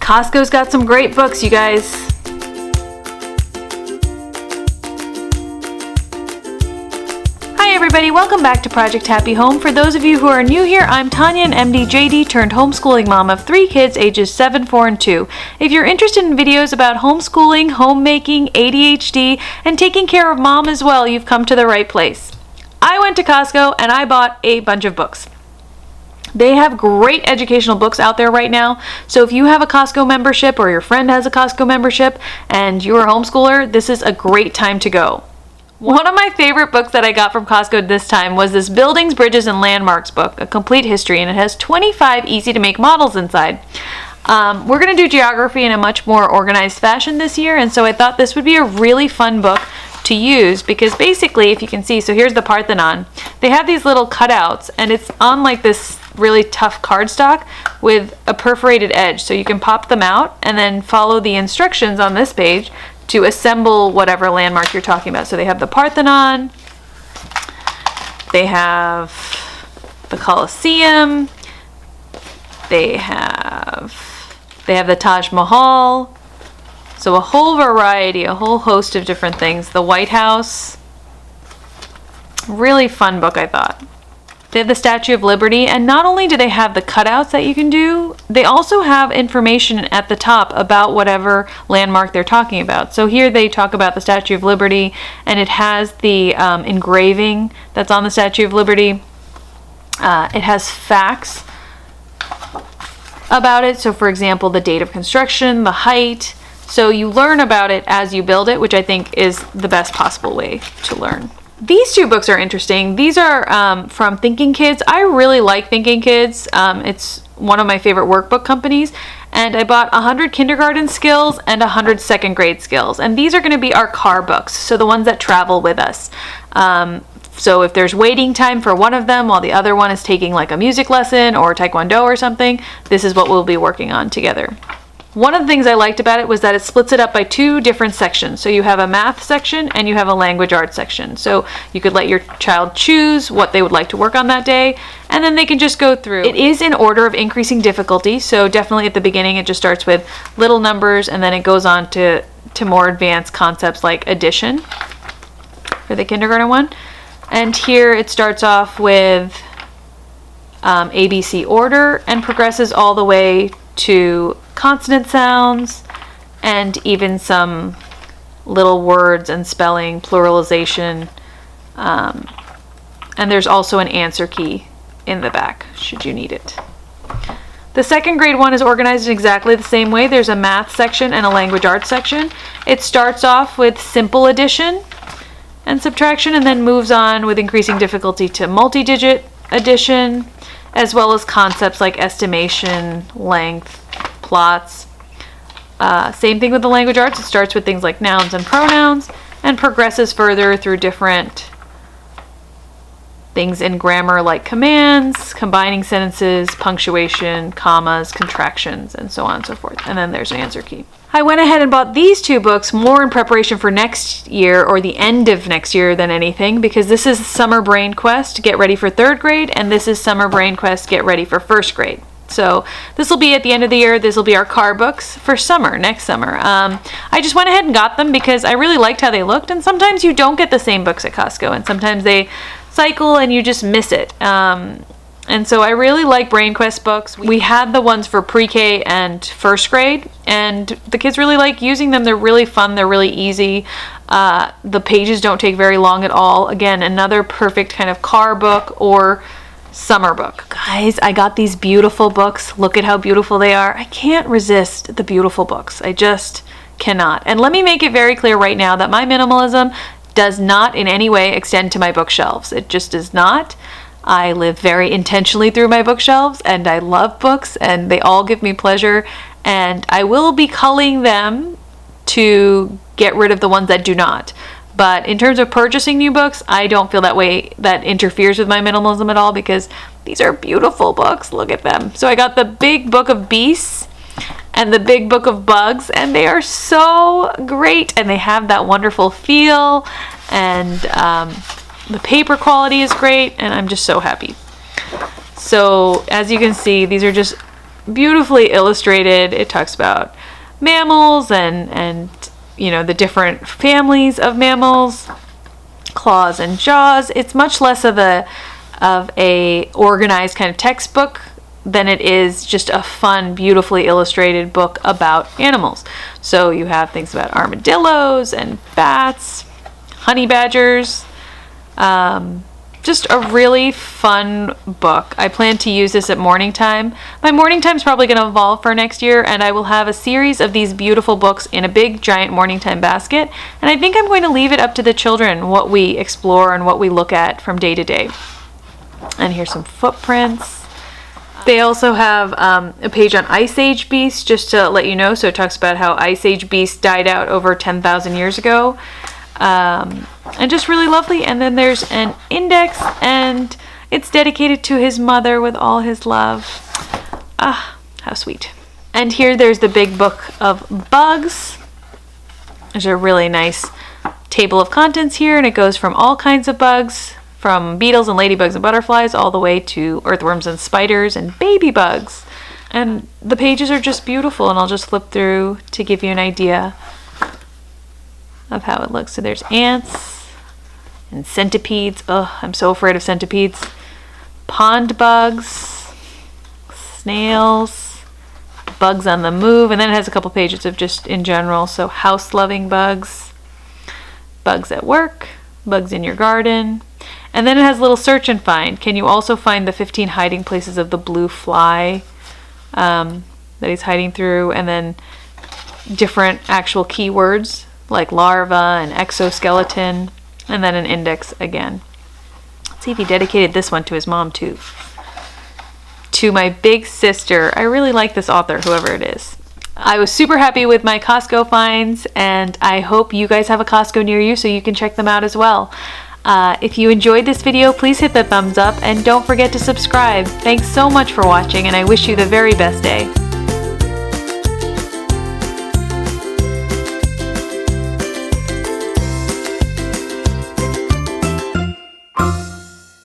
Costco's got some great books, you guys. Hi everybody, welcome back to Project Happy Home. For those of you who are new here, I'm Tanya, an MD JD turned homeschooling mom of 3 kids ages 7, 4, and 2. If you're interested in videos about homeschooling, homemaking, ADHD, and taking care of mom as well, you've come to the right place. I went to Costco and I bought a bunch of books. They have great educational books out there right now. So if you have a Costco membership or your friend has a Costco membership and you're a homeschooler, this is a great time to go. One of my favorite books that I got from Costco this time was this Buildings, Bridges, and Landmarks book, A Complete History, and it has 25 easy to make models inside. We're going to do geography in a much more organized fashion this year, and so I thought this would be a really fun book to use because basically, if you can see, so here's the Parthenon. They have these little cutouts and it's on like this really tough cardstock with a perforated edge, so you can pop them out and then follow the instructions on this page to assemble whatever landmark you're talking about. So they have the Parthenon, they have the Colosseum, they have the Taj Mahal. So a whole variety, a whole host of different things. The White House. Really fun book, I thought. They have the Statue of Liberty, and not only do they have the cutouts that you can do, they also have information at the top about whatever landmark they're talking about. So here they talk about the Statue of Liberty, and it has the engraving that's on the Statue of Liberty. It has facts about it. So for example, the date of construction, the height. So you learn about it as you build it, which I think is the best possible way to learn. These 2 books are interesting. These are from Thinking Kids. I really like Thinking Kids. It's one of my favorite workbook companies. And I bought 100 kindergarten skills and 100 second grade skills. And these are going to be our car books, so the ones that travel with us. So if there's waiting time for one of them while the other one is taking like a music lesson or taekwondo or something, this is what we'll be working on together. One of the things I liked about it was that it splits it up by 2 different sections. So you have a math section and you have a language arts section. So you could let your child choose what they would like to work on that day, and then they can just go through. It is in order of increasing difficulty. So definitely at the beginning, it just starts with little numbers and then it goes on to more advanced concepts like addition for the kindergarten one. And here it starts off with ABC order and progresses all the way to consonant sounds and even some little words and spelling, pluralization, and there's also an answer key in the back should you need it. The second grade one is organized in exactly the same way. There's a math section and a language arts section. It starts off with simple addition and subtraction and then moves on with increasing difficulty to multi-digit addition, as well as concepts like estimation, length, plots. Same thing with the language arts. It starts with things like nouns and pronouns and progresses further through different things in grammar like commands, combining sentences, punctuation, commas, contractions, and so on and so forth. And then there's an answer key. I went ahead and bought these 2 books more in preparation for next year or the end of next year than anything, because this is Summer Brain Quest, Get Ready for 3rd grade, and this is Summer Brain Quest, Get Ready for 1st grade. So this will be at the end of the year. This will be our car books for summer, next summer. I just went ahead and got them because I really liked how they looked, and sometimes you don't get the same books at Costco, and sometimes they cycle and you just miss it. And so I really like Brain Quest books. We had the ones for pre-K and 1st grade, and the kids really like using them. They're really fun. They're really easy. The pages don't take very long at all. Again, another perfect kind of car book or summer book. Guys, I got these beautiful books. Look at how beautiful they are. I can't resist the beautiful books. I just cannot. And let me make it very clear right now that my minimalism does not in any way extend to my bookshelves. It just does not. I live very intentionally through my bookshelves, and I love books, and they all give me pleasure, and I will be culling them to get rid of the ones that do not. But in terms of purchasing new books, I don't feel that way that interferes with my minimalism at all, because these are beautiful books. Look at them. So I got the Big Book of Beasts and the Big Book of Bugs, and they are so great, and they have that wonderful feel, and the paper quality is great, and I'm just so happy. So as you can see, these are just beautifully illustrated. It talks about mammals and you know, the different families of mammals, claws and jaws. It's much less of a organized kind of textbook than it is just a fun, beautifully illustrated book about animals. So you have things about armadillos and bats, honey badgers. Just a really fun book. I plan to use this at morning time. My morning time is probably going to evolve for next year, and I will have a series of these beautiful books in a big giant morning time basket. And I think I'm going to leave it up to the children what we explore and what we look at from day to day. And here's some footprints. They also have a page on Ice Age beasts, just to let you know. So it talks about how Ice Age beasts died out over 10,000 years ago. And just really lovely. And then there's an index, and it's dedicated to his mother with all his love. Ah, how sweet. And here there's the big book of bugs. There's a really nice table of contents here, and it goes from all kinds of bugs, from beetles and ladybugs and butterflies all the way to earthworms and spiders and baby bugs. And the pages are just beautiful, and I'll just flip through to give you an idea of how it looks. So there's ants and centipedes. Ugh, I'm so afraid of centipedes. Pond bugs, snails, bugs on the move, and then it has a couple pages of just in general. So house-loving bugs, bugs at work, bugs in your garden, and then it has a little search and find. Can you also find the 15 hiding places of the blue fly that he's hiding through, and then different actual keywords like larva and exoskeleton, and then an index again. Let's see if he dedicated this one to his mom too. To my big sister. I really like this author, whoever it is. I was super happy with my Costco finds, and I hope you guys have a Costco near you so you can check them out as well. If you enjoyed this video, please hit the thumbs up and don't forget to subscribe. Thanks so much for watching, and I wish you the very best day.